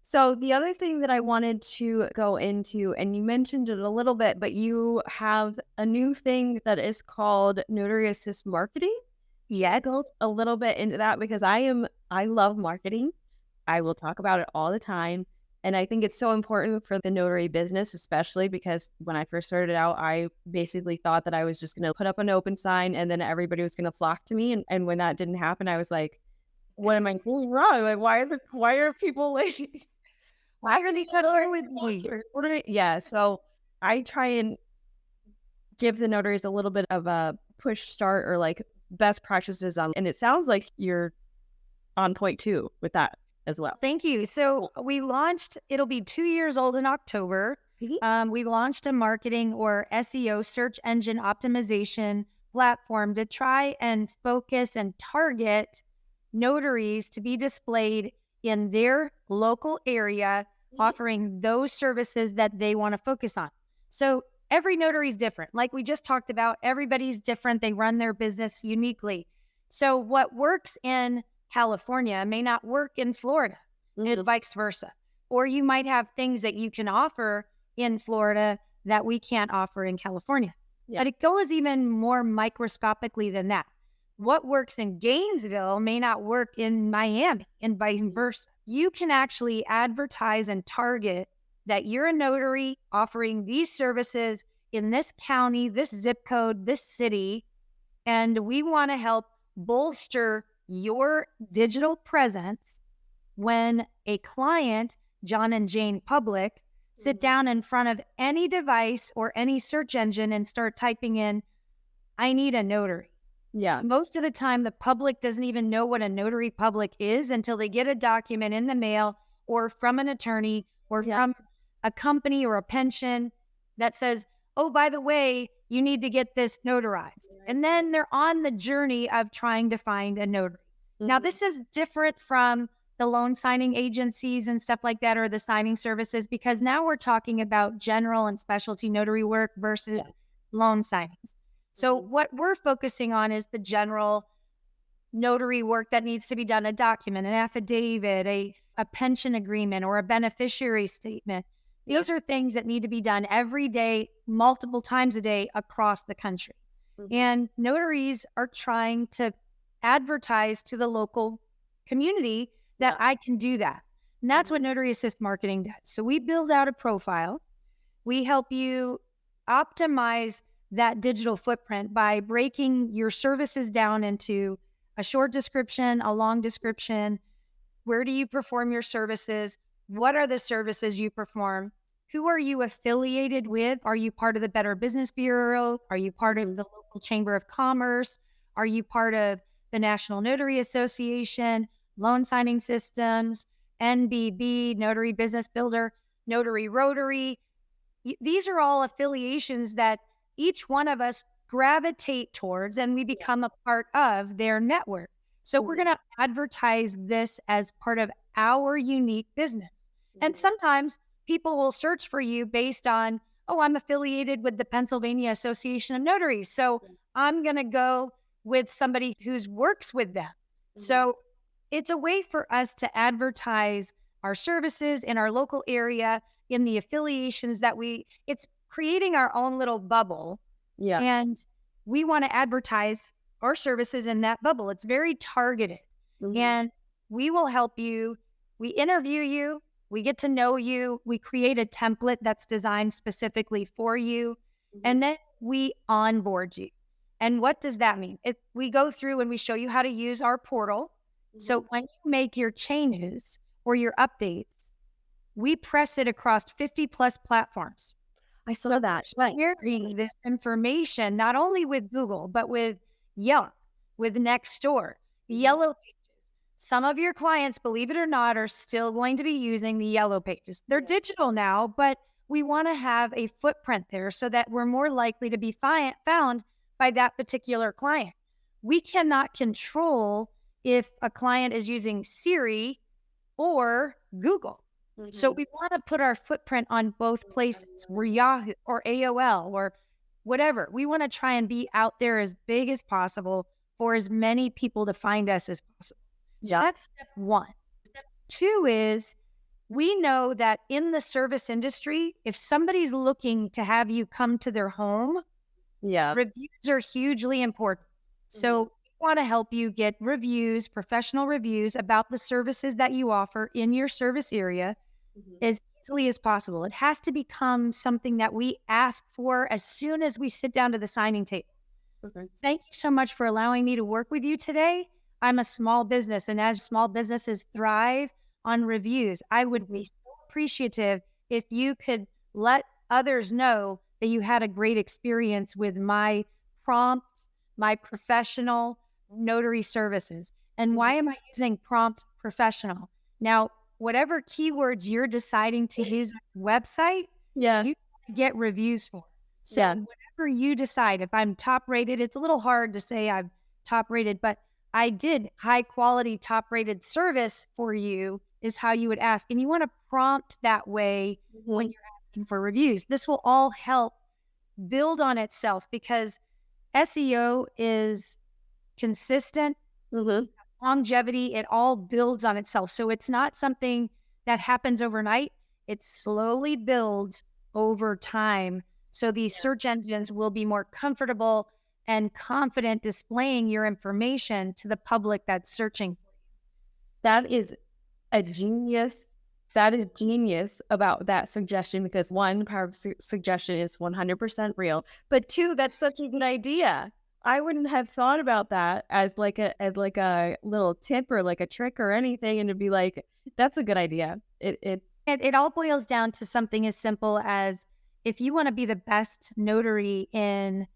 So the other thing that I wanted to go into, and you mentioned it a little bit, but you have a new thing that is called Notary Assist marketing. Yes. Go a little bit into that because I love marketing. I will talk about it all the time. And I think it's so important for the notary business, especially because when I first started out, I basically thought that I was just going to put up an open sign and then everybody was going to flock to me. And when that didn't happen, I was like, what am I doing wrong? Like, why are people like, Why are they cuddling with me? yeah. So I try and give the notaries a little bit of a push start or like best practices on, and it sounds like you're on point too with that as well. Thank you. So we launched, it'll be 2 years old in October. Mhm. We launched a marketing or SEO search engine optimization platform to try and focus and target notaries to be displayed in their local area, offering those services that they want to focus on. So every notary is different. Like we just talked about, everybody's different. They run their business uniquely. So what works in California may not work in Florida and vice versa. Or you might have things that you can offer in Florida that we can't offer in California. Yeah. But it goes even more microscopically than that. What works in Gainesville may not work in Miami and vice versa. You can actually advertise and target that you're a notary offering these services in this county, this zip code, this city, and we want to help bolster your digital presence when a client, John and Jane Public, sit down in front of any device or any search engine and start typing in, I need a notary. Yeah. Most of the time, the public doesn't even know what a notary public is until they get a document in the mail or from an attorney or Yeah. from a company or a pension that says, oh, by the way, you need to get this notarized. And then they're on the journey of trying to find a notary. Now, this is different from the loan signing agencies and stuff like that, or the signing services, because now we're talking about general and specialty notary work versus loan signings. So what we're focusing on is the general notary work that needs to be done, a document, an affidavit, a pension agreement, or a beneficiary statement. These are things that need to be done every day, multiple times a day across the country. And notaries are trying to advertise to the local community that I can do that. And that's what Notary Assist marketing does. So we build out a profile. We help you optimize that digital footprint by breaking your services down into a short description, a long description. Where do you perform your services? What are the services you perform? Who are you affiliated with? Are you part of the Better Business Bureau? Are you part of the local Chamber of Commerce? Are you part of the National Notary Association, Loan Signing Systems, NBB, Notary Business Builder, Notary Rotary? These are all affiliations that each one of us gravitate towards and we become a part of their network. So we're going to advertise this as part of our unique business. And sometimes people will search for you based on, oh, I'm affiliated with the Pennsylvania Association of Notaries. So I'm going to go with somebody who works with them. So it's a way for us to advertise our services in our local area, in the affiliations that it's creating our own little bubble. Yeah. And we want to advertise our services in that bubble. It's very targeted. And we will help you. We interview you. We get to know you. We create a template that's designed specifically for you. And then we onboard you. And what does that mean? We go through and we show you how to use our portal. So when you make your changes or your updates, we press it across 50 plus platforms. I saw that. Right. Sharing this information, not only with Google, but with Yelp, with Nextdoor, Yellow Pages. Some of your clients, believe it or not, are still going to be using the Yellow Pages. They're digital now, but we want to have a footprint there so that we're more likely to be found by that particular client. We cannot control if a client is using Siri or Google. So we want to put our footprint on both places, or Yahoo or AOL or whatever. We want to try and be out there as big as possible for as many people to find us as possible. So that's step one. Step two is We know that in the service industry, if somebody's looking to have you come to their home, Yeah. reviews are hugely important. So we want to help you get reviews, professional reviews about the services that you offer in your service area Mhm. as easily as possible. It has to become something that we ask for as soon as we sit down to the signing table. Okay. Thank you so much for allowing me to work with you today. I'm a small business, and as small businesses thrive on reviews, I would be so appreciative if you could let others know that you had a great experience with my prompt, my professional notary services. And why am I using prompt professional? Now, whatever keywords you're deciding to use on your website, Yeah. you get reviews for. So Yeah. whatever you decide, if I'm top rated, it's a little hard to say I'm top rated, but I did high quality top rated service for you is how you would ask. And you want to prompt that way when Mhm. you're asking for reviews. This will all help build on itself because SEO is consistent, Mhm. longevity, it all builds on itself. So it's not something that happens overnight. It slowly builds over time. So these search engines will be more comfortable and confident displaying your information to the public that's searching. That is a genius. That is genius about that suggestion because one, power of suggestion is 100% real, but two, that's such a good idea. I wouldn't have thought about that as like a little tip or like a trick or anything, and to be like, that's a good idea. It's It all boils down to something as simple as if you want to be the best notary in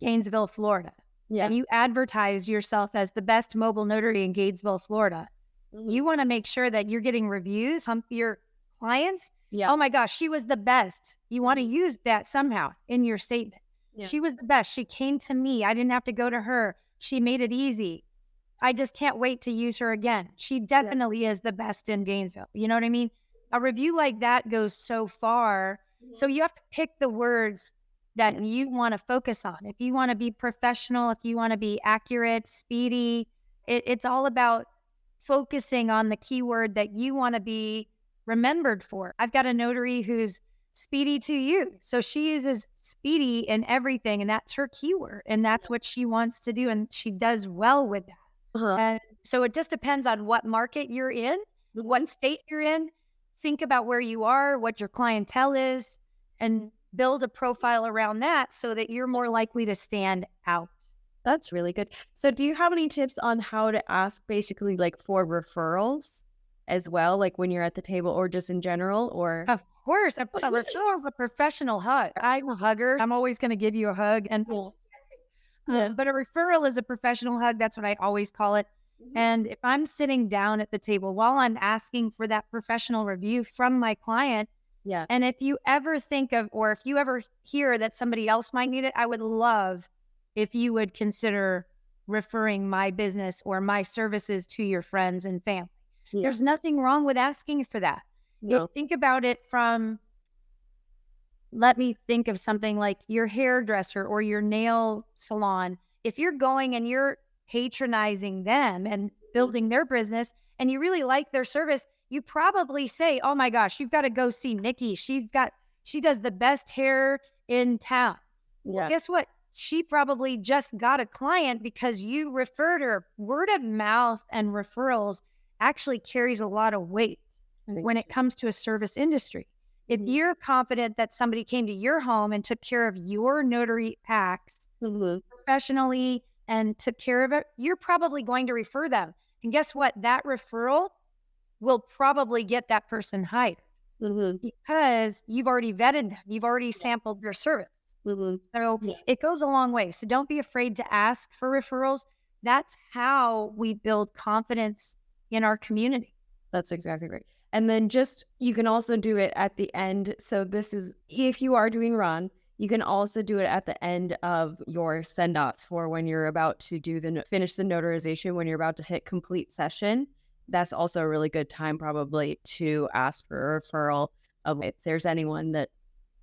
Gainesville, Florida, yeah. and you advertise yourself as the best mobile notary in Gainesville, Florida, Mhm. you want to make sure that you're getting reviews from your clients. Yeah. Oh my gosh, she was the best. You want to Mhm. use that somehow in your statement. Yeah. She was the best. She came to me. I didn't have to go to her. She made it easy. I just can't wait to use her again. She Yeah. definitely is the best in Gainesville. You know what I mean? A review like that goes so far. So Mhm. you have to pick the words that you want to focus on. If you want to be professional, if you want to be accurate, speedy, it's all about focusing on the keyword that you want to be remembered for. I've got a notary who's speedy to you. So she uses speedy in everything, and that's her keyword. And that's what she wants to do. And she does well with that. Uh-huh. And so it just depends on what market you're in, what Mhm. state you're in. Think about where you are, what your clientele is, and build a profile around that so that you're more likely to stand out. That's really good. So do you have any tips on how to ask basically like for referrals as well, like when you're at the table or just in general or Of course, a referral is a professional hug. I'm a hugger. I'm always going to give you a hug. And yeah. Yeah. but a referral is a professional hug. That's what I always call it. Mhm. And if I'm sitting down at the table while I'm asking for that professional review from my client, Yeah. and if you ever think of, or if you ever hear that somebody else might need it, I would love if you would consider referring my business or my services to your friends and family. Yeah. There's nothing wrong with asking for that. No. Think about it from, let me think of something like your hairdresser or your nail salon. If you're going and you're patronizing them and building their business and you really like their service, you probably say, "Oh my gosh, you've got to go see Nikki. She does the best hair in town." Well, Yeah. guess what? She probably just got a client because you referred her. Word of mouth and referrals actually carries a lot of weight I think when so it too. comes to a service industry. If Mhm. you're confident that somebody came to your home and took care of your notary acts Mhm. professionally and took care of it, you're probably going to refer them. And guess what? That referral will probably get that person hired Mhm. because you've already vetted them, you've already Yeah. sampled their service. Mhm. So Yeah. it goes a long way. So don't be afraid to ask for referrals. That's how we build confidence in our community. That's exactly right. And then just you can also do it at the end. So this is if you are doing Ron, you can also do it at the end of your send off for when you're about to do the finish the notarization, when you're about to hit complete session. That's also a really good time probably to ask for a referral of if there's anyone that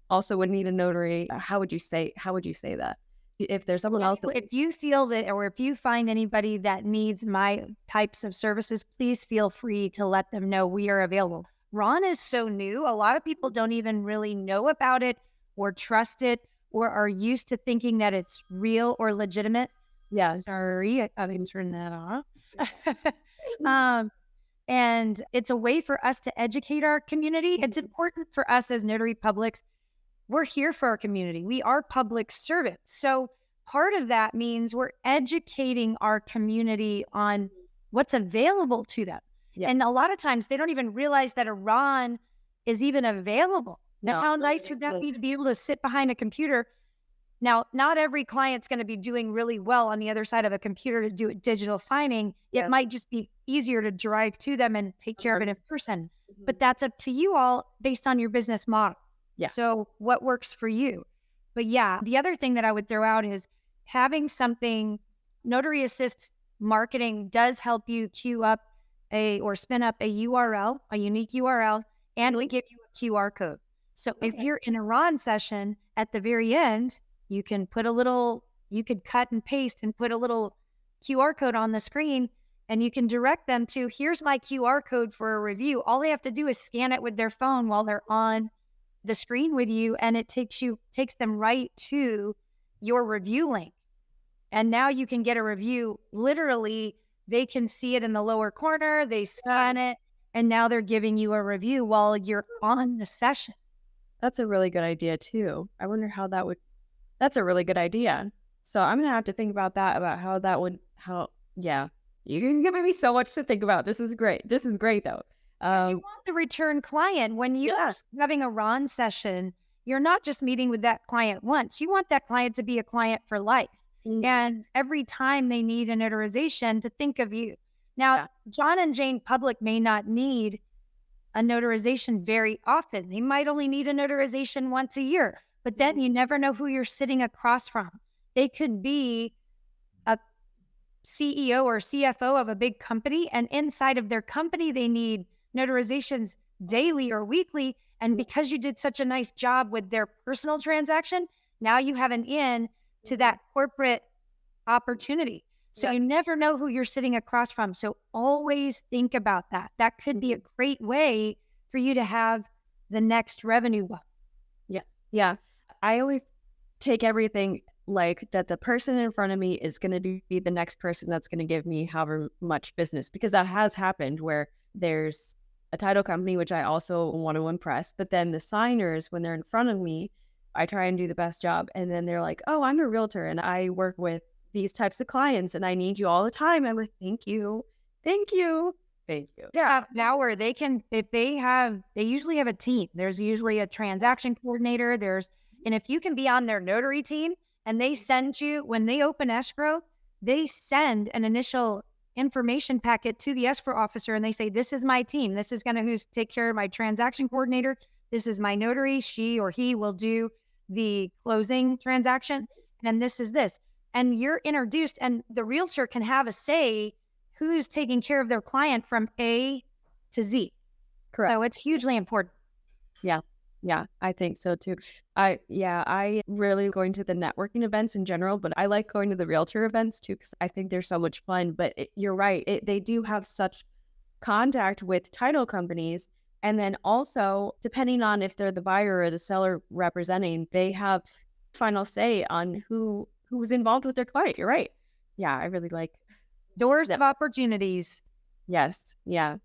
also would need a notary. How would you say that? If there's someone else that If you feel that, or if you find anybody that needs my types of services, please feel free to let them know we are available. Ron is so new. A lot of people don't even really know about it or trust it or are used to thinking that it's real or legitimate. Yeah. Sorry, I thought I turned that off. um, and it's a way for us to educate our community. It's important for us as notary publics. We're here for our community. We are public servants. So part of that means we're educating our community on what's available to them. Yeah. And a lot of times they don't even realize that Iran is even available. And No. how nice would that be to be able to sit behind a computer? Now, not every client's going to be doing really well on the other side of a computer to do digital signing. It Yeah. might just be easier to drive to them and take care of it in person. Mhm. But that's up to you all based on your business model. Yeah. So what works for you? But yeah, the other thing that I would throw out is having something. Notary Assist marketing does help you queue up or spin up a URL, a unique URL, and we give you a QR code. So if you're in a Ron session at the very end, you can you could cut and paste and put a little QR code on the screen, and you can direct them to, here's my QR code for a review. All they have to do is scan it with their phone while they're on the screen with you, and it takes them right to your review link. And now you can get a review. Literally, they can see it in the lower corner, they scan it, and now they're giving you a review while you're on the session. That's a really good idea too. I wonder how that would, that's a really good idea. So I'm going to have to think about that, about how that would, yeah. You're giving me so much to think about. This is great. This is great though. If you want the return client, when you're having a Ron session, you're not just meeting with that client once. You want that client to be a client for life. Mm-hmm. And every time they need a notarization, to think of you. Now, John and Jane Public may not need a notarization very often. They might only need a notarization once a year, but then you never know who you're sitting across from. They could be a CEO or CFO of a big company, and inside of their company, they need notarizations daily or weekly. And because you did such a nice job with their personal transaction, now you have an in to that corporate opportunity. So you never know who you're sitting across from. So always think about that. That could be a great way for you to have the next revenue one. Yes. Yeah. I always take everything like that the person in front of me is going to be the next person that's going to give me however much business, because that has happened where there's a title company, which I also want to impress, but then the signers, when they're in front of me, I try and do the best job. And then they're like, oh, I'm a realtor and I work with these types of clients and I need you all the time. I'm like, thank you. Thank you. Thank you. Yeah. Now where they can, if they usually have a team. There's usually a transaction coordinator. And if you can be on their notary team and they send you, when they open escrow, they send an initial information packet to the escrow officer and they say, this is my team. This is going to take care of my transaction coordinator. This is my notary. She or he will do the closing transaction. And this is this. And you're introduced, and the realtor can have a say who's taking care of their client from A to Z. Correct. So it's hugely important. Yeah. Yeah, I think so too. I really going to the networking events in general, but I like going to the realtor events too, because I think they're so much fun. But you're right. They do have such contact with title companies. And then also, depending on if they're the buyer or the seller representing, they have final say on who's involved with their client. You're right. Yeah, I really like doors of opportunities. Yes. Yeah.